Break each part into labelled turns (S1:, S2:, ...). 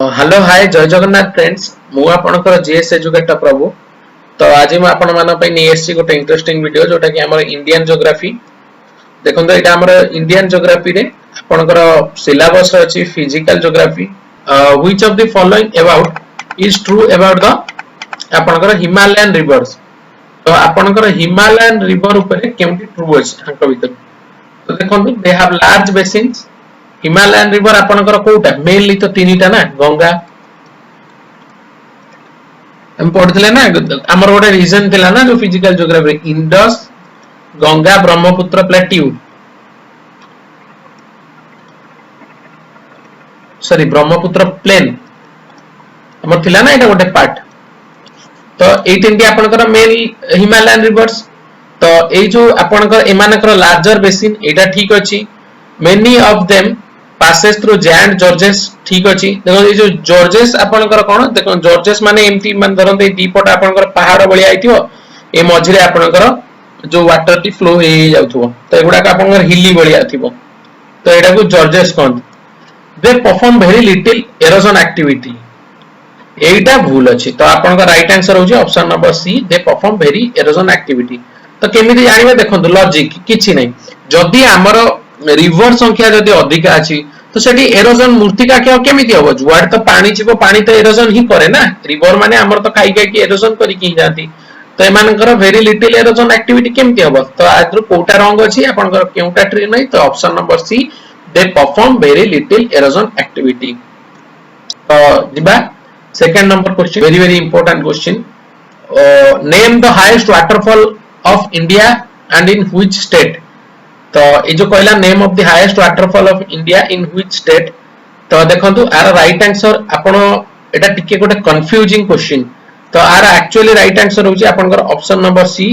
S1: Hello hi जय Jagannath friends मु आपनकर जीएस एजुकेटर प्रभु। तो आज मैं आपण मान पे नै एससी गोटे इंटरेस्टिंग वीडियो जोटा कि हमर इंडियन ज्योग्राफी देखंतो एटा हमर इंडियन ज्योग्राफी रे आपनकर सिलेबस अछि physical geography which of the following about is true about the आपनकर हिमालयन रिवर्स। तो आपनकर हिमालयन रिवर ऊपर केमति ट्रू अछि अंक भीतर। तो देखंतो they have large basins. Himalayan river आपनकर कोटा मेनली तो तीनटा ना गंगा हम पढ़थले ना हमर गोटे रीजन थिला ना जो physical geography Indus Ganga Brahmaputra plateau sorry Brahmaputra plain हमर थिला ना एटा गोटे पार्ट। तो एट इंडिया आपनकर मेन हिमालयन रिवर्स। तो ए जो आपनकर एमानकर लार्जर बेसिन एटा ठीक अछि। Many of them passes through Jan Georges ठीक अछि। देखो ये जो जॉर्जेस आपनकर कोन देखो जॉर्जेस माने एमती मान धरन ए दीपट आपनकर पहाड़ बळिया आइथियो ए मझिरे आपनकर जो वाटर टी फ्लो हे जाउथो तो एगुडा का आपनकर हिली बळिया थिबो तो एडा को जॉर्जेस कोन। They perform very little erosion activity एटा भूल अछि। तो आपनकर राइट आंसर होजी option number C they perform very erosion activity. तो केमिति जानिबे देखंतु लॉजिक किछि नै जदी हमर रिवर संख्या जदी अधिक अछि तो सेठी एरोजन मूर्तिका केमिति होबो जुआड तो पानी छिबो पानी तो एरोजन ही करे ना रिवर माने हमर तो खाई खाई की एरोजन करी की जाती तो एमानकर वेरी लिटिल एरोजन एक्टिविटी केमिति होबो। तो आद्रु कोटा रंग अछि आपनकर केउटा ट्री नै तो option number C they perform very little erosion activity. तो दिबा second number question very very important question name the highest waterfall of India and in which state. तो ये जो कहला name of the highest waterfall of India in which state. तो देखंतु आर right answer आपण एटा टिके गोटे कंफ्यूजिंग क्वेश्चन। तो आर एक्चुअली राइट आंसर होची आपनकर ऑप्शन नंबर सी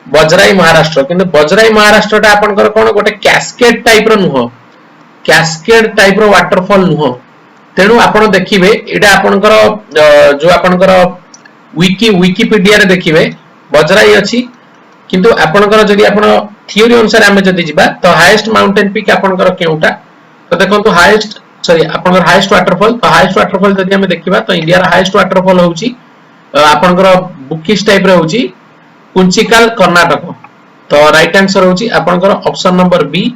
S1: बजराई महाराष्ट्र। किंतु बजराई महाराष्ट्रटा आपनकर कोन गोटे कैस्केड टाइप रो नुह कैस्केड टाइप रो वाटरफॉल नुह तेनु आपण देखिबे एटा आपनकर जो आपनकर विकिपीडिया रे देखिबे बजराई अछि। किंतु आपनकर जदी आपण थियोरी अनुसार हमें जदी जिबा तो हाईएस्ट माउंटेन पीक आपनकर केउटा। तो देखंतु हाईएस्ट सॉरी आपनकर हाईएस्ट वाटरफॉल तो हाईएस्ट वाटरफॉल जदी हमें देखिबा तो इंडिया रा हाईएस्ट वाटरफॉल होउची आपनकर बुकिश टाइप रे होउची कुंचिकल कर्नाटक। तो राइट आंसर होउची आपनकर option number B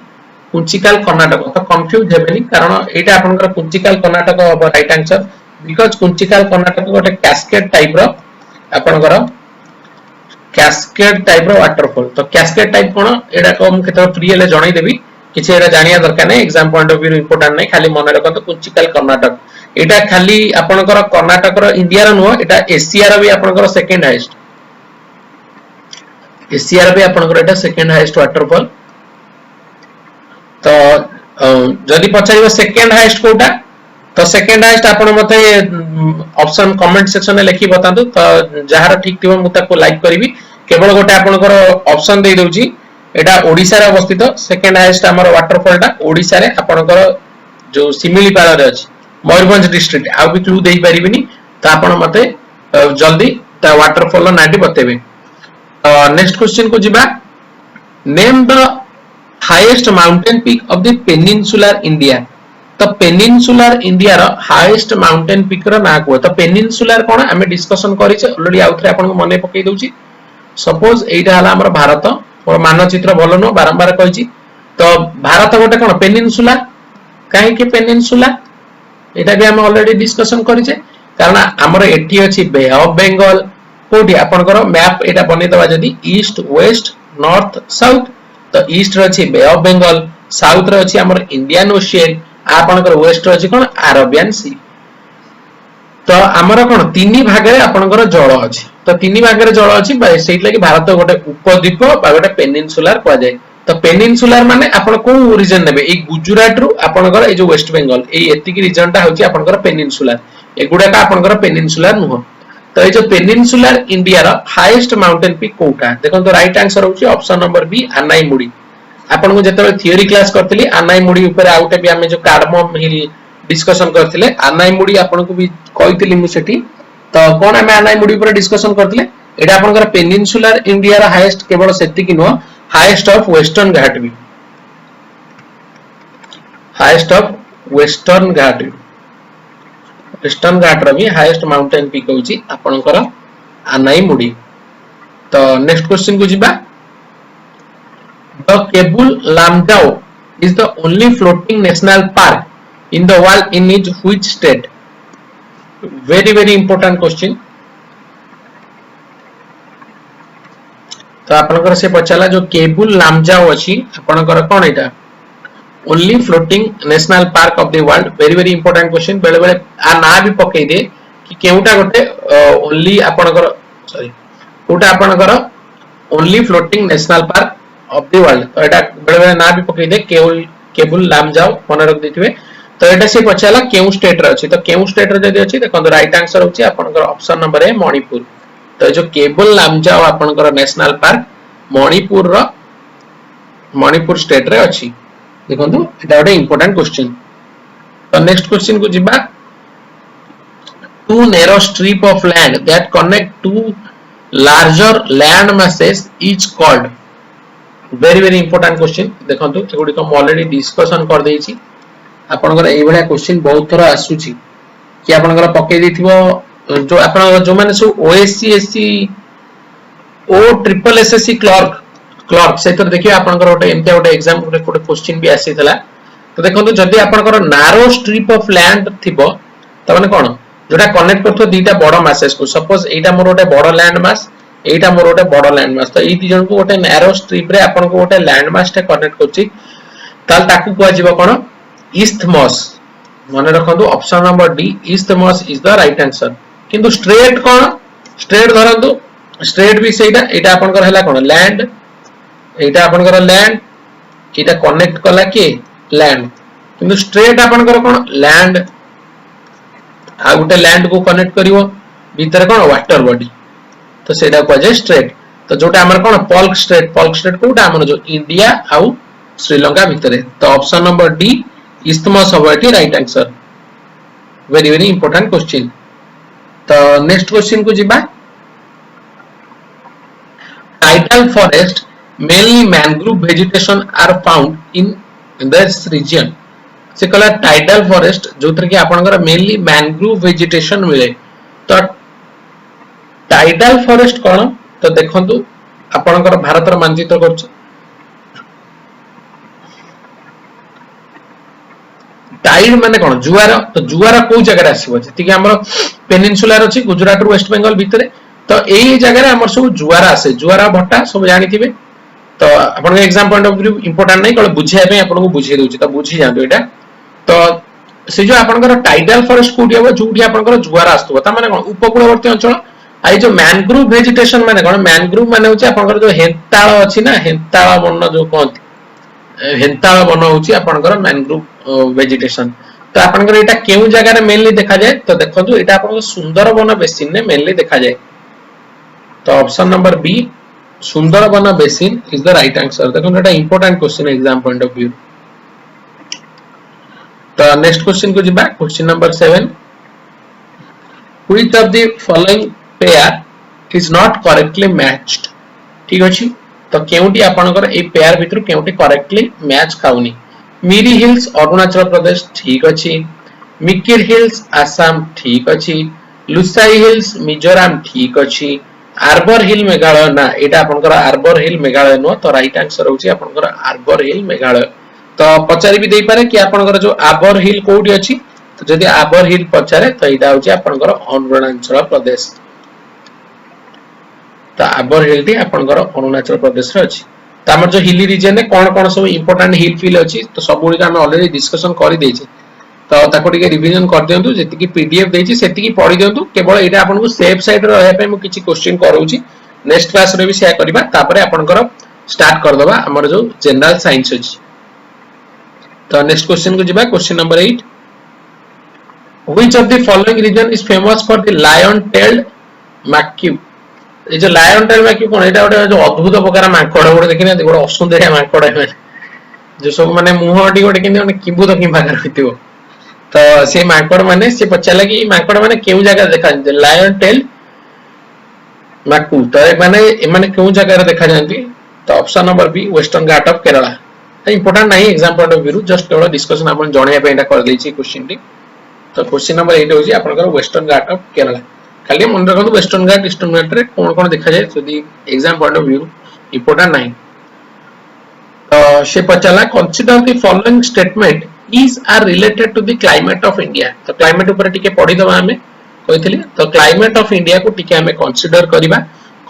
S1: Kunchikal Karnataka. तो कंफ्यूज हेबेनी कारण एटा आपनकर कुंचिकल कर्नाटक होबो right answer because Kunchikal Karnataka गोटे कैस्केड टाइप रो आपनकर कैस्केड टाइप रो वाटरफॉल। तो कैस्केड टाइप कोन एडा को हम केतो फ्री ले जणाई देबी किछ एडा जानिया दरकार नै exam point of view important नै खाली मन रखतो कुंचिकल कर्नाटक एटा खाली आपनकर कर्नाटक रो इंडिया रो नो एटा एशिया रो भी आपनकर सेकंड हाईएस्ट एशिया रो भी आपनकर एटा सेकंड हाईएस्ट वाटरफॉल। तो जदी पछाइबो सेकंड हाईएस्ट कोटा तो सेकंड हाईएस्ट आपण मते ऑप्शन कमेंट सेक्शन में लिखि बतांतु। तो जहार ठीक थिबो मु ताको लाइक करबी केवल गोटे आपनकर ऑप्शन दे दउची एटा ओडिसा रे अवस्थित सेकंड हाईएस्ट हमर वाटरफॉल टा ओडिसा रे आपनकर जो सिमिलीपाल रे अछि मयूरभंज डिस्ट्रिक्ट आ भी क्लू देई परिबिनी। तो आपण मते जल्दी ता वाटरफॉल नाटी बतेबे। नेक्स्ट क्वेश्चन को जिबा name the highest mountain peak of the peninsular India. तो पेनिनसुलर इंडिया रो हाईएस्ट माउंटेन पीक रो ना को। तो पेनिनसुलर कोन हमें डिस्कशन करि छै ऑलरेडी आउथरे आपन को मने पकई दउची सपोज एटा हला हमर भारत और मानचित्र भलो न बारंबार कहि छी। तो भारत गोटे कोन पेनिनसुला काहे के पेनिनसुला एटा भी हम ऑलरेडी डिस्कशन करि छै कारण हमर एठी अछि बे ऑफ बंगाल कोठी आपन को मैप एटा बने दवा जदी ईस्ट वेस्ट नॉर्थ साउथ। तो ईस्ट रे अछि बे ऑफ बंगाल साउथ रे अछि हमर इंडियन ओशियन आपनकर वेस्ट अछि कोन अरेबियन सी। तो हमर कोन तीनी भाग रे आपनकर जल अछि। तो तीनी भाग रे जल अछि सेट लागि भारत गोटे उपद्वीप बा गोटे पेनिनसुलर को जाय। तो पेनिनसुलर माने आपन को रीजन नेबे ए गुजरात रु आपनकर ए जो वेस्ट बंगाल ए एतिकी रीजन टा होछि आपनकर पेनिनसुलर एगुडा का आपनकर पेनिनसुलर नुह। तो ए जो पेनिनसुलर इंडिया रा हाईएस्ट माउंटेन पीक कोटा देखो तो राइट आंसर होछि ऑप्शन नंबर बी अनाईमुडी। आपण को जतले थियोरी क्लास करथिली अनाईमुडी ऊपर आउटे भी हमें जो कार्डमम हिल डिस्कशन करथिले अनाईमुडी आपण को भी कहितली मु सेठी। तो कोन हमें अनाईमुडी ऊपर डिस्कशन करथिले एटा आपनकर पेनिनसुलर इंडिया रा हाईएस्ट केवल सेति कि no highest of Western Ghat भी highest of Western Ghat Western Ghat रो भी हाईएस्ट माउंटेन पीक होची आपनकर आनाईमुडी। तो नेक्स्ट क्वेश्चन को जिबा the Keibul Lamjao is the only floating national park in the world in which state? very important question। तो आपनकर से पचाला जो केबुल लामजाओ अछि आपनकर कोन एटा only floating national park of the world very important question. बेले बेले आ ना भी पकई दे कि केउटा गोटे ओनली आपनकर सॉरी कोटा आपनकर only floating national park of the world. तो एटा बेले बेले ना भी पकई दे केबुल लामजाओ मन रख देथिबे। तो एटा से पचाला केउ स्टेट रे अछि तो केउ स्टेट रे जदी अछि देखो राइट आंसर होछि आपनकर ऑप्शन नंबर ए मणिपुर। तो जो केबुल लामजाओ आपनकर नेशनल पार्क मणिपुर स्टेट रे अछि। देखंतु एटा गोटे इंपोर्टेंट क्वेश्चन। तो नेक्स्ट क्वेश्चन को जिबा to narrow strip of land that connect to larger land masses is called very important question. देखंतु एगुडी को ऑलरेडी डिस्कशन कर देछि आपनकर एई भलिया क्वेश्चन बहुत थरा आसुची कि आपनकर पके दिथिबो जो आपन जो माने सो ओएससी एससी ओ ट्रिपल एसएससी क्लर्क से तो देखिए आपनकर गोटे एमते गोटे एग्जाम गोटे क्वेश्चन भी आसीतला। तो देखंतु जदी आपनकर नारो स्ट्रिप ऑफ लैंड थिबो त माने कोन जोटा कनेक्ट करथो दीटा बड़ मासेस को सपोज एटा मोर गोटे बड़ लैंड मास एटा मोर गोटे बड़ लैंड मास। तो ई दी जन को गोटे नारो स्ट्रिप रे आपन को गोटे लैंड मास टे कनेक्ट करछि ताल ताकू को आजिबो कोन इस्थमस। माने रखंतु option number D isthmus is the right answer. किंतु स्ट्रेट कोन स्ट्रेट धरंतु स्ट्रेट भी सेटा एटा आपनकर हला कोन लैंड एटा आपनकर लैंड एटा कनेक्ट कला के लैंड किंतु स्ट्रेट आपनकर कोन लैंड आ गुटे लैंड को कनेक्ट करिवो भीतर कोन वाटर बॉडी तो सेटा को जे स्ट्रेट। तो जोटा हमर कोन पल्क स्ट्रेट कोटा हमर जो इंडिया आउ श्रीलंका भीतर। तो ऑप्शन नंबर डी इस्थमस होबेटी right answer. very important question. तो नेक्स्ट क्वेश्चन को जिबा tidal forest mainly mangrove vegetation are found in this region। से कहला tidal forest जोतर कि आपनकर mainly mangrove vegetation मिले। तो tidal forest कोन तो देखंतु आपनकर भारतर मानचित्र करछ टाइड माने कोन जुआर। तो जुआर को जगह आसीबो जति कि हमर पेनिनसुलर अछि गुजरात रो वेस्ट बंगाल भितरे। तो एई जगह रे हमर सब जुआर आसे जुआर भट्टा सब जानि थिबे। तो आपन exam point of view important नै कल बुझिया पे आपन को बुझिए दोछि तो बुझि जांदो एटा। तो से जो आपनकर टाइडल फॉरेस्ट कोठी हबो जोठी आपनकर जुआर आस्तबो ता माने कोन उपकूलवर्ती अंचल। आई जो मैनग्रोव वेजिटेशन माने कोन मैनग्रोव माने होछि आपनकर जो हेंताळ अछि ना हेंताळ वन जो कोन हेंताळ वन होछि आपनकर मैनग्रोव वेजिटेशन। तो आपनकर एटा केउ जगह रे मेनली देखा जाय तो देखंतु एटा आपन सुंदरबन बेसिन ने मेनली देखा जाय। तो option number B Sundarban basin is the right answer. देखो एटा important question exam point of view. तो नेक्स्ट क्वेश्चन को जिबा question number 7 which of the following pair is not correctly matched। ठीक अछि तो केउटी आपनकर ए पेयर भितर केउटी करेक्टली मैच खाउनी। मिरी हिल्स अरुणाचल प्रदेश ठीक अछि मिकिर हिल्स आसाम ठीक अछि लुसाई हिल्स मिजोरम ठीक अछि आर्बर हिल मेघालय ना एटा आपनकर आर्बर हिल मेघालय नो। तो राइट आंसर होछि आपनकर आर्बर हिल मेघालय। तो पचारि भी देई पारे कि आपनकर जो आर्बर हिल कोठी अछि तो जदि आर्बर हिल पचारे तो एटा होछि आपनकर अरुणाचल प्रदेश। तो आर्बर हिल टी आपनकर अरुणाचल प्रदेश रे अछि। तो हमर जो हिली रीजन में कोन सब इंपोर्टेंट हिल फील अछि तो सब गुडी हम ऑलरेडी डिस्कशन करि देछि। तो ताको टिके रिवीजन कर दियंतु जेति कि पीडीएफ देछि सेति कि पढि दियंतु। केवल एटा आपन को सेफ साइड रहय पे मु किछि क्वेश्चन करूछि नेक्स्ट क्लास रे भी शेयर करबा तापरे आपनकर स्टार्ट कर दबा हमर जो जनरल साइंस अछि। तो नेक्स्ट क्वेश्चन को जिबा question number 8 which of the following region is famous for the lion tailed macaque। ए जो लायन टेल माक्यू कोन एटा गोटे जो अद्भुत प्रकार माकड़ गोटे देखिना गोटे असुंदरिया माकड़ है जो सब माने मुहटी गोटे किन माने किबुत कि भागर होतिबो। तो से माकड़ माने से पचाला कि माकड़ माने केउ जगह देखा लायन टेल माकू। तो ए माने केउ जगह रे देखा जानती। तो option number B western ghat of Kerala. तो इंपोर्टेंट नहीं exam point of view just केवल डिस्कशन अपन जणिया पे एटा कर देछि क्वेश्चन टी। तो क्वेश्चन नंबर 8 होची आपनकर वेस्टर्न घाट ऑफ केरला खाली मन रखन वेस्टर्न घाट ईस्टर्न घाट रे कोन कोन देखा जाय जदी exam point of view important नहीं तो से पचला consider the following statement is are related to the climate of India तो क्लाइमेट ऊपर टिके पढी दबा हमें कहितली तो क्लाइमेट ऑफ इंडिया को टिके हमें कंसीडर करिबा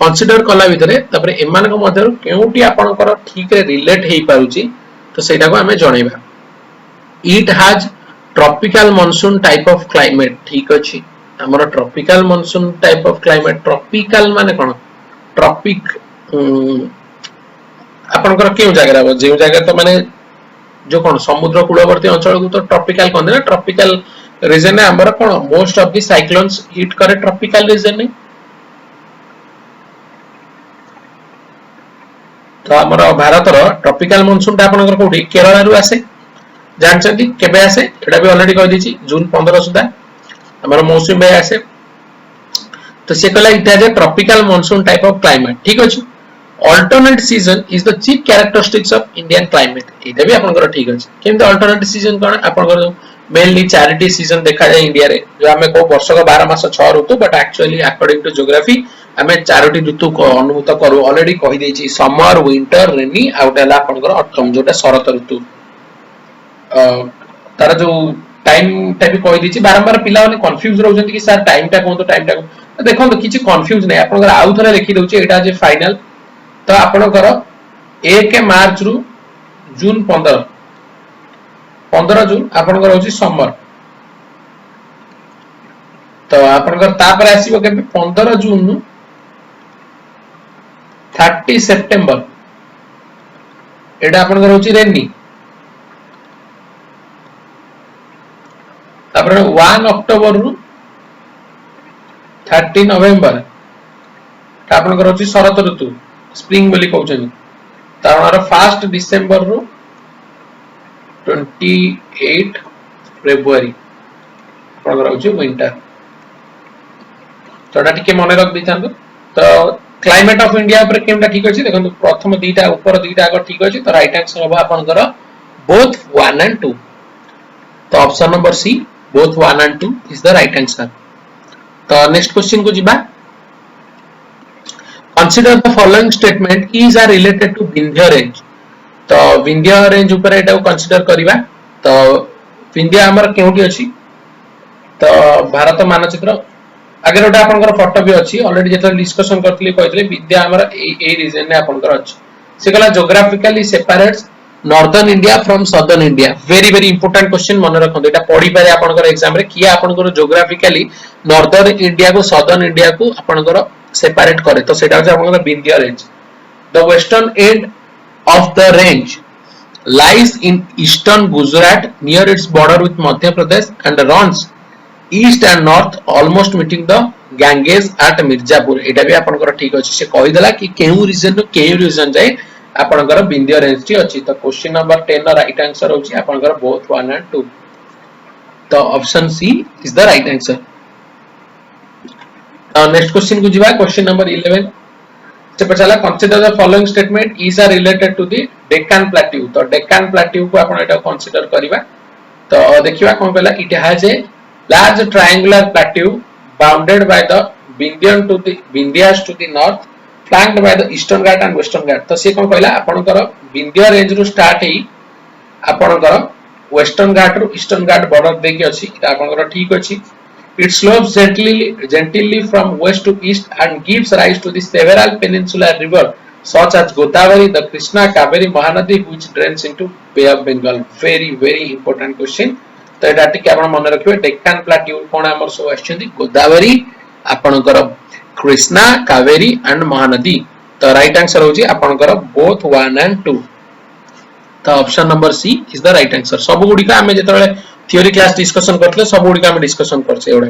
S1: कंसीडर कला भितरे तबरे एमान को मध्यरु केउटी आपनकर ठीक रे रिलेट हेई पारुची तो सेटा को हमें जणैबा it has tropical monsoon type of climate ठीक अछि हमर tropical monsoon type of climate tropical माने कोन ट्रॉपिक आपनकर केउ जगह रे जे जगह तो माने जो कोन समुद्र कूलवर्ती अंचल को तो ट्रॉपिकल कोन ना ट्रॉपिकल रीजन है हमर कोन most of the cyclones hit करे ट्रॉपिकल रीजन ने तो हमर भारत रो ट्रॉपिकल मानसून ता आपनकर कोठी केरला रु आसे जानछथि केबे आसे एटा भी ऑलरेडी कहि दिछि जून 15 सुदा हमर मौसम बे आसे तो से कहला it has A tropical monsoon type of climate ठीक अछि alternate season is the chief characteristics of Indian climate एटा भी आपनकर ठीक अछि केमते alternate season कोन आपनकर मेनली चारिटी सीजन देखा जाय इंडिया रे जो हमें को वर्ष का 12 मास 6 ऋतु but actually according to geography हमें चारोटी ऋतु को अनुभूत करू ऑलरेडी कहि देछि समर विंटर रेनी आउटला आपनकर ऑटम जोटा शरत ऋतु तार जो टाइम टा भी कहि देछि बारंबार पिला माने कंफ्यूज रहउछन कि सर टाइम टा कोन तो टाइम टा देखो तो किछि कंफ्यूज नै आपनकर आउ थरे लिखि दउछि एटा जे फाइनल तो आपनकर 1 मार्च रु जून 15 जून आपनकर होछि समर तो आपनकर तापर आसीबो के 15 जून नु 30 सितंबर एटा आपनकर होछि रेनी तापर 1 अक्टोबर रु 30 नवंबर आपनकर होछि शरत ऋतु स्प्रिंग बोली कहउछन तार 1 डिसेंबर रु 28 फेब्रुआरी आपनकर होछि विंटर तो टिके मने रख दिथांतो तो क्लाइमेट ऑफ इंडिया पर केमटा ठीक अछि देखंतु प्रथम दीटा ऊपर दीटा अगर ठीक अछि तो राइट आंसर होबा आपनकर बोथ 1 एंड 2 तो option number C both 1 and 2 is the right answer तो नेक्स्ट क्वेश्चन को जिबा consider the following statement is are related to Vindhya range तो विंध्य रेंज ऊपर एटा कंसीडर करिबा तो विंध्य हमर केउटी अछि तो भारत मानचित्र आगे रोटा आपनकर फोटो भी अछि ऑलरेडी जेते डिस्कशन करथली कहथले विद्या हमर ए रीजन ने आपनकर अछि से कला geographically separates northern India from southern India very very important question मन रखंदो एटा पढी पारे आपनकर एग्जाम रे किया आपनकर ज्योग्राफिकली नॉर्दर्न इंडिया को सदर्न इंडिया को आपनकर सेपरेट करे तो सेटा जे आपनकर Vindhya range the western and of the range lies in eastern Gujarat near its border with Madhya Pradesh and runs east and north almost meeting the Ganges at Mirzapur एटा भी आपनकर ठीक अछि से कहि देला कि केहू रीजन जाय आपनकर विंध्य रेंज टी अछि तो क्वेश्चन नंबर 10 राइट आंसर होछि आपनकर बोथ 1 एंड 2 तो option C is the right answer next question को जिबा क्वेश्चन नंबर 11 से पछला consider the following statement is are related to the Deccan plateau तो डेक्कन प्लेट्यू को आपण एटा कंसीडर करिबा तो देखिबा कोन कहला it has a large triangular plateau bounded by the Vindhyas to the north flanked by the Eastern Ghat and Western Ghat तो से कोन कहला आपनकर विंध्य रेंज रु स्टार्ट हेई आपनकर वेस्टर्न घाट रु ईस्टर्न घाट बॉर्डर देखि अछि एटा आपनकर ठीक अछि. It slopes gently from west to east and gives rise to the several peninsular rivers such as Godavari, the Krishna, Kaveri, Mahanadi, which drains into Bay of Bengal. Very very important question. तो एटा टिके आपण मन रखिबे Deccan plateau कोन हमर सो आछथि गोदावरी आपनकर Krishna Kaveri and Mahanadi तो right answer होजी आपनकर both 1 and 2 तो option number C is the right answer सब गुडी का हमें जेतले थ्योरी क्लास डिस्कशन करथले सब गुडी का हमें डिस्कशन करछे एवडा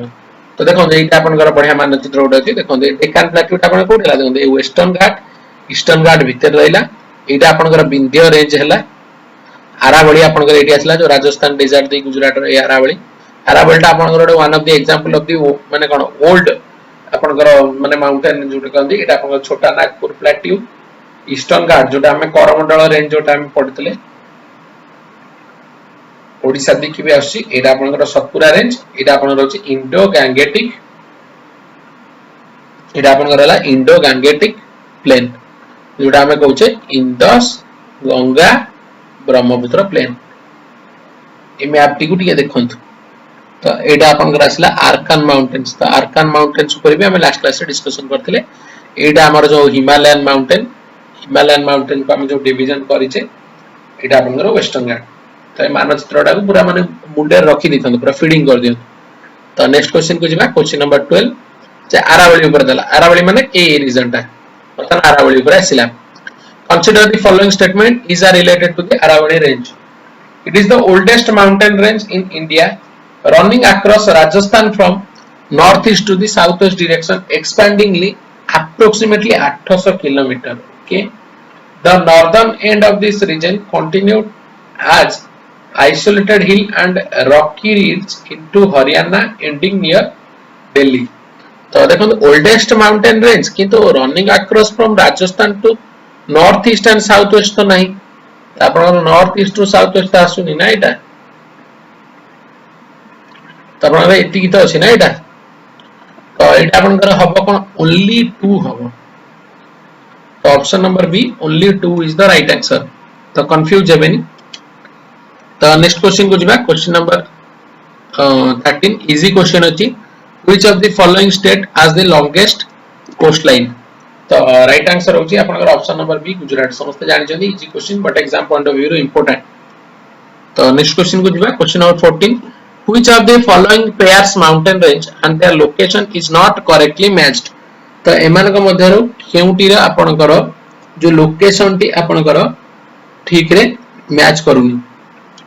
S1: तो देखो एटा आपनकर बढ़िया मानचित्र उडा अछि देखो डेक्कन प्लेट्यू ता आपण कोठला देखो ए वेस्टर्न घाट ईस्टर्न घाट भीतर रहिला एटा आपनकर विंध्य रेंज हैला आरावली आपनकर एटी आछला जो राजस्थान डेजर्ट दे गुजरात रे आरावली ता आपनकर one of the example of the माने कोन ओल्ड आपनकर माने माउंटेन जोटा कहंदी एटा आपनकर छोटा नागपुर प्लेट्यू ईस्टर्न घाट जोटा हमें करमंडल रेंज जोटा हम पढितले ओडिशा दिखि भी आसी एटा आपनकर सतपुरा रेंज एटा आपनकर होची इंडो गैंगेटिक एटा आपनकर हला इंडो गैंगेटिक प्लेन जोटा हमें कहउचे इंडस गंगा ब्रह्मपुत्र प्लेन ए मैप टी को टिके देखंतु तो एटा आपनकर आसला आर्कान माउंटेन्स तो आर्कान माउंटेन्स ऊपर भी हमें लास्ट क्लास रे डिस्कशन करथिले एटा हमर जो हिमालयन माउंटेन को हम जो डिवीजन करिचे एटा आपनकर वेस्टर्न घाट तो ए मानचित्रटा को पूरा माने मुंडे रखी दिथन पूरा फीडिंग कर दियो तो नेक्स्ट क्वेश्चन को जिबा क्वेश्चन नंबर 12 जे अरावली ऊपर दला अरावली माने ए रीजन टा मतलब अरावली ऊपर आसिला consider the following statement is are related to the Aravalli range it is the oldest mountain range in India running across Rajasthan from northeast to the southwest direction expandingly approximately 800 km. Okay, the northern end of this region continued as isolated hill and rocky ridge into Haryana ending near Delhi. तो देखो oldest mountain range किंतु running across from Rajasthan to northeast and southwest तो नहीं आपन northeast to southwest आसुनी ना एटा तो आपन एति की तो अछि ना एटा तो एटा आपन कर हबो कोन ओनली 2 हबो तो option number B only 2 is the right answer तो कंफ्यूज हेबेनी तो नेक्स्ट क्वेश्चन को जिबा क्वेश्चन नंबर 13 इजी क्वेश्चन अछि which of the following state has the longest coast line तो राइट आंसर होची आपन कर ऑप्शन नंबर बी गुजरात समस्त जानि जदी easy question but exam point of view रो इंपोर्टेंट तो नेक्स्ट क्वेश्चन को जिबा question number 14 which of the following pairs mountain range and their location is not correctly matched तो एमान को मध्यरु केउटी रे आपनकर जो लोकेशन टी आपनकर ठीक रे मैच करूनी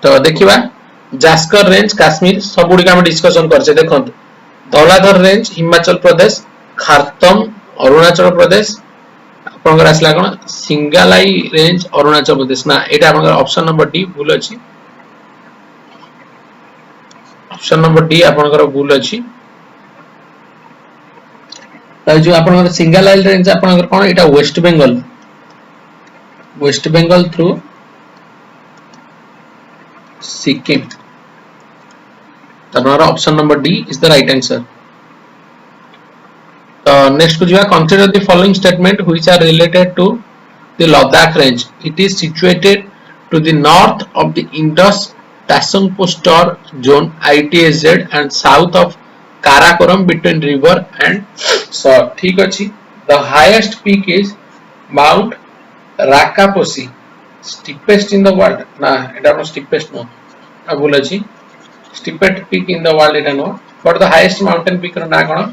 S1: तो देखिबा जास्कर रेंज काश्मीर सब गुडी हम डिस्कशन करछे देखंतु धौलाधर रेंज हिमाचल प्रदेश खारतम अरुणाचल प्रदेश आपनकर असला कोन सिंगालाई रेंज अरुणाचल प्रदेश ना एटा आपनकर ऑप्शन नंबर डी भूल अछि ऑप्शन नंबर डी आपनकर भूल अछि त जो आपनकर सिंगल आइल रेंज आपनकर कोन एटा वेस्ट बेंगल थ्रू सिक्किम आपनकर option number D is the right answer तो नेक्स्ट को जिवा consider the following statement which are related to the Ladakh range it is situated to the north of the Indus Tasungpur zone ITSZ and south of Karakoram between river and shore ठीक अछि the highest peak is Mount Rakaposi steepest in the world ना एटा न steepest no आ बोल अछि steepest peak in the world एटा नो but the highest mountain peak रो ना कोन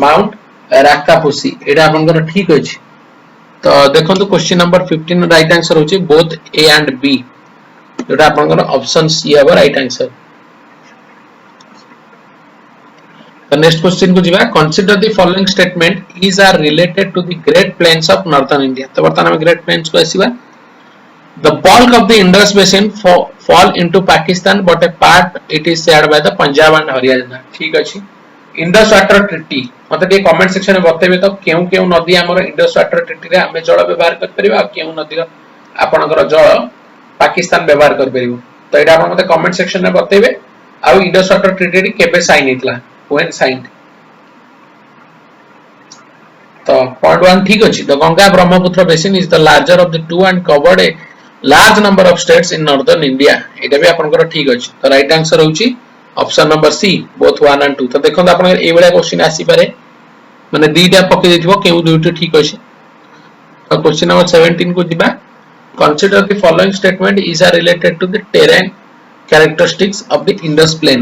S1: Mount Rakaposi एटा आपनकर ठीक अछि तो देखंतु क्वेश्चन नंबर 15 राइट आंसर होछि बोथ ए एंड बी जोटा आपनकर ऑप्शन सी है राइट आंसर तो नेक्स्ट क्वेश्चन को जिबा consider the following statement is are related to the great plains of northern India तो वर्तमान हम ग्रेट प्लेन्स को आसीबा the bulk of the Indus basin fall into Pakistan but a part it is shared by the Punjab and Haryana ठीक अछि Indus water treaty मते दे comment section में बतेबे तो केउ नदी हमर इंडस वाटर ट्रीटी रे हमें जल व्यवहार कर परिबा केउ नदी आपनकर जल पाकिस्तान व्यवहार कर परिबो तो एटा आपण मते कमेंट सेक्शन में बतेबे आ इंडस वाटर ट्रीटी केबे साइन हितला व्हेन साइन्ड तो पॉइंट 1 ठीक अछि the Ganga Brahmaputra basin is the larger of the two and covered a large number of states in northern India एटा भी आपनकर ठीक अछि तो राइट आंसर होछि option number C both 1 and 2 तो देखो आपन ए बेला क्वेश्चन आसी पारे माने दीटा पके दिथिबो केउ दुइटा ठीक अछि तो क्वेश्चन नंबर 17 को दिबा consider the following statement is related to the terrain characteristics of the Indus plain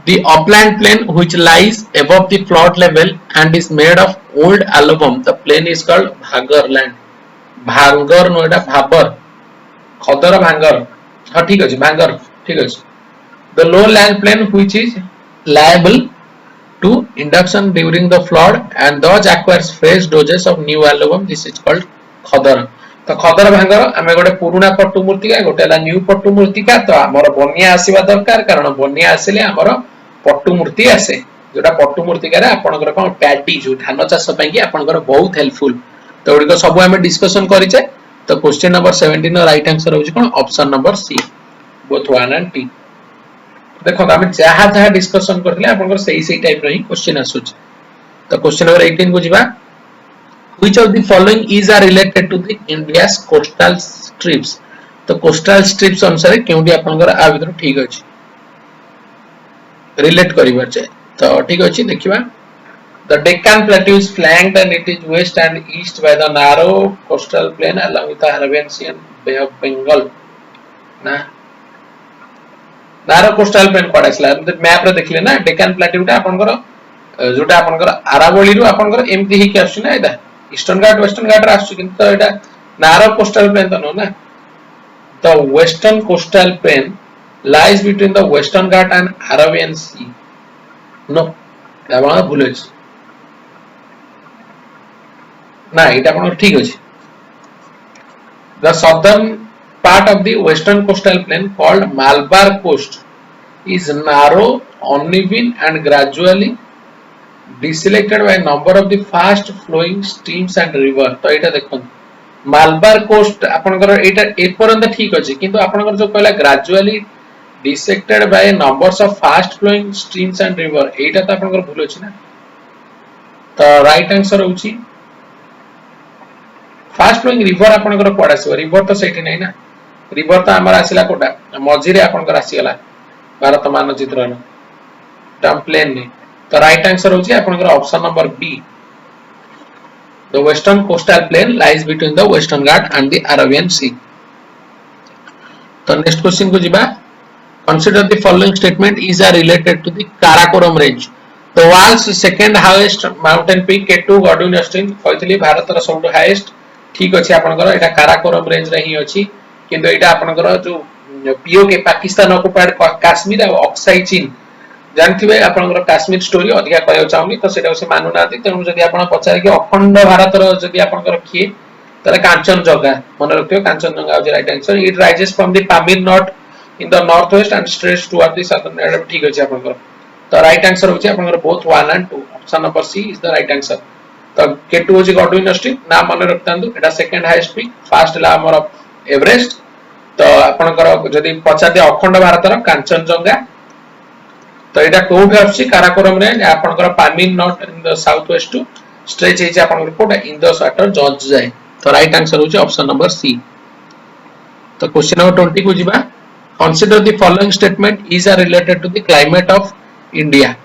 S1: the upland plain which lies above the flood level and is made of old alum the plain is called bhagar land bhangar no eta bhabar khadar bhangar ha thik achi bhangar thik achi the lowland plain which is liable to induction during the flood and thus acquires fresh doses of new alum this is called khadar तो खदर भांगर आमे गोटे पुराना पट्टू मूर्तिका गोटेला new पट्टू मूर्तिका तो हमर बनिया आसीबा दरकार कारण बनिया आसीले हमर पट्टू मूर्ति आसे जोटा पट्टू मूर्तिका रे आपनकर कोन पैडी जो धान चाष पई कि आपनकर बहुत हेल्पफुल तो ओडिको सब आमे डिस्कशन करिचे तो क्वेश्चन नंबर 17 नो राइट आंसर होची कोन option number C both 1 and t देखो हम जहाँ जहाँ डिस्कशन करथिले आपन सही टाइप रो ही क्वेश्चन आसुच तो क्वेश्चन नंबर 18 को जिबा which of the following is are related to the India's coastal strips तो coastal strips अनुसार केउडी आपन आ भीतर ठीक अछि रिलेट करिबार छै तो ठीक अछि देखिबा the Deccan Plateau is flanked and it is west and east by the narrow coastal plain along with the Arabian Sea and Bay of Bengal ना नारो कोस्टल प्लेन कोड आसला मैप रे देखले ना डेकान प्लेट्यू टा आपनकर जोटा आपनकर आरावली रु आपनकर एमती ही के आछी ना एटा ईस्टर्न घाट वेस्टर्न घाट रे आछी किंतु एटा नारो कोस्टल प्लेन त नो ना the western coastal plain lies between the western Ghat and Arabian sea नो आपन भूल अछि ना एटा आपन ठीक अछि the southern part of the western coastal plain called Malabar coast is narrow, uneven and gradually deselected by a number of the fast flowing streams and river तो एटा देखो मालबार कोस्ट आपनकर एटा ए परंत ठीक अछि किंतु आपनकर जो कहला gradually dissected by numbers of fast flowing streams and river एटा त आपनकर भूल अछि ना तो राइट आंसर होछि फास्ट फ्लोइंग रिवर आपनकर कोड आसी रिवर तो सेठी नै ना रिवर तो हमर आसिला कोटा मझी रे आपनकर आसी गला भारत मानचित्र न टर्म प्लेन ने तो राइट आंसर होछि आपनकर option number B the western coastal plain lies between the western Ghat and the Arabian sea तो नेक्स्ट क्वेश्चन को जिबा consider the following statement is are related to the Karakoram range the world's second highest mountain peak K two Godwin Austen कहतली भारत रो सबटु highest ठीक अछि आपनकर एटा काराकोरम रेंज रे ही अछि किंतु एटा आपनकर जो पीओके पाकिस्तान ऑक्युपाइड कश्मीर और ऑक्साई चीन जानथिबे आपनकर कश्मीर स्टोरी अधिका कहय चाहूनी तो सेटा से मानु नाथि तनु जदि आपन पचारे कि अखंड भारत रो जदि आपनकर किए तले कांचनजंगा मन रखियो Kanchenjunga is right answer it rises from the Pamir not in the north west and stretches toward the southern एटा ठीक अछि आपनकर तो राइट आंसर होछि आपनकर both 1 and 2 option number C is the right answer तो केटू होछि गॉडविन ऑस्टिन नाम मन रखतांदु एटा सेकंड हाईएस्ट पीक फर्स्ट ला हमर एवरेस्ट तो आपनकर जदि पचाते अखंड भारत रो कांचनजंगा तो एटा कोड आछि काराकोरम रे आपनकर Pamir not in the south west to stretch हे आपनकर कोड इंडस वाटर जॉर्ज जाय तो राइट आंसर होछि ऑप्शन नंबर सी तो क्वेश्चन नंबर 20 को जिबा consider the following statement is are related to the climate of India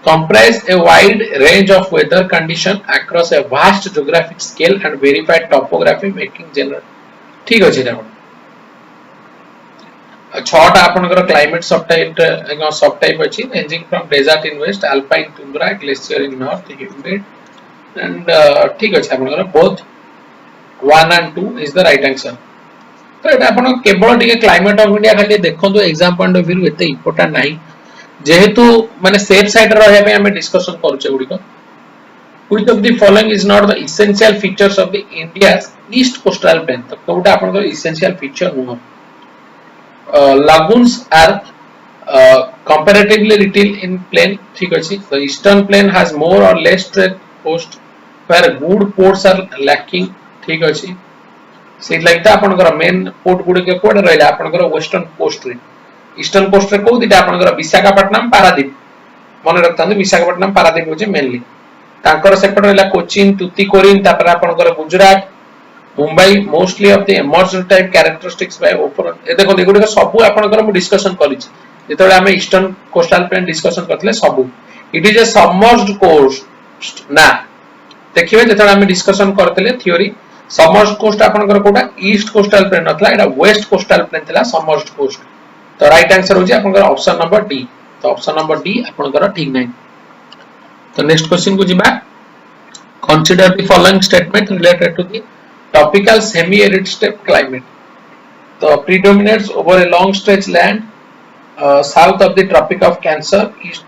S1: comprise a wide range of weather condition across a vast geographic scale and verified topography making general ठीक अछि ना छटा आपनकर climate subtype अछि ranging from desert in west alpine tundra glacier in north humid and ठीक अछि आपनकर both 1 and 2 is the right answer तो एटा आपन केवल टिके क्लाइमेट ऑफ इंडिया खाली देखंतु एग्जाम पॉइंट ऑफ व्यू एते इंपोर्टेंट नाही जेहेतु माने सेफ साइड रहय पे हमें डिस्कशन करूचे गुडी को which of the following is not the essential features of the India's east coastal plain तो कोटा आपनकर essential feature नुह lagoons are comparatively little in plain ठीक अछि the eastern plain has more or less straight coast where good ports are lacking ठीक अछि से लगता आपनकर मेन पोर्ट गुडी के कोड रहला आपनकर वेस्टर्न कोस्ट रे ईस्टर्न कोस्ट रे को दिटा आपनकर विशाखापट्टनम पारादीप मन रखतांदु विशाखापट्टनम पारादीप होजे मेनली तांकर सेपट रहला कोचिन तुतिकोरिन तापर आपनकर Gujarat Mumbai mostly of the emerged type characteristics by ओपर ए देखो एगुडी सब आपनकर मु डिस्कशन करि छी जेतले हमें ईस्टर्न कोस्टल प्लेन डिस्कशन करथले सब it is a submerged coast ना देखिबे जेतले हमें डिस्कशन करथले थ्योरी सबमर्ज्ड कोस्ट आपनकर कोटा ईस्ट कोस्टल प्लेन नथला एटा वेस्ट कोस्टल प्लेन थला सबमर्ज्ड कोस्ट तो राइट आंसर हो जे आपनकर ऑप्शन नंबर डी तो ऑप्शन नंबर डी आपनकर ठीक नै तो नेक्स्ट क्वेश्चन को जिबा consider the following statement related to the tropical semi arid steppe climate so predominates over a long stretch land south of the tropic of cancer east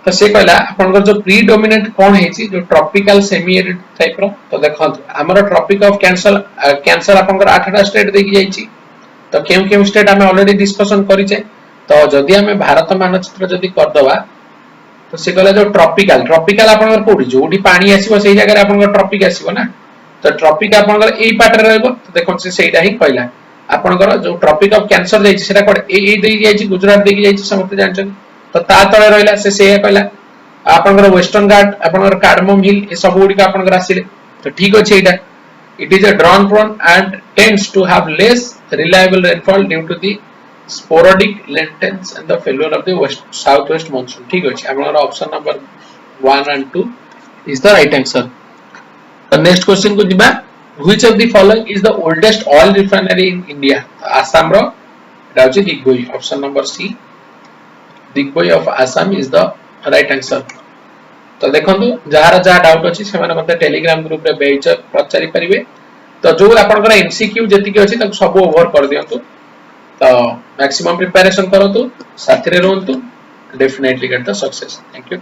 S1: तो से कहला आपनकर जो प्रीडोमिनेंट कोन हेची जो ट्रॉपिकल सेमी एरिड टाइप रो तो देखंत हमर tropic of cancer आपनकर 8टा स्टेट देखि जाईची तो केम स्टेट हमें ऑलरेडी डिस्कशन करि छै तो जदी हमें भारत मानचित्र जदी कर दवा तो से कहला जो ट्रॉपिकल आपनकर कोडी जोडी पानी आसीबो सेही जगह आपनकर ट्रॉपिक आसीबो ना तो ट्रॉपिक आपनकर एई पार्ट रे रहबो तो देखो से सेहीटा ही कहला आपनकर जो ट्रॉपिक ऑफ कैंसर जाई सेटा कोड ए दे जाई गुजरात दे जाई समस्त जानछन तो ता तळे रहला से कहला आपनकर वेस्टर्न घाट आपनकर कार्डमम हिल ए सब गुडी का आपनकर आसीले तो ठीक अछि एटा it is a drawn prone and tends to have less reliable rainfall due to the sporadic lengths and the failure of the southwest monsoon ठीक अछि आपनकर option number 1 and 2 is the right answer the next question को दिबा which of the following is the oldest oil refinery in India Assam ro eta hochi Digboi option number C Digboi of Assam is the right answer तो देखंतु जहार जहा doubt अछि से माने मते टेलीग्राम ग्रुप रे बेच पचारि परिबे तो जो आपनकर एमसीक्यू जति के अछि त सब ओवर कर दियंतु तो मैक्सिमम प्रिपरेशन करंतु साथी रे रहंतु definitely get the success thank you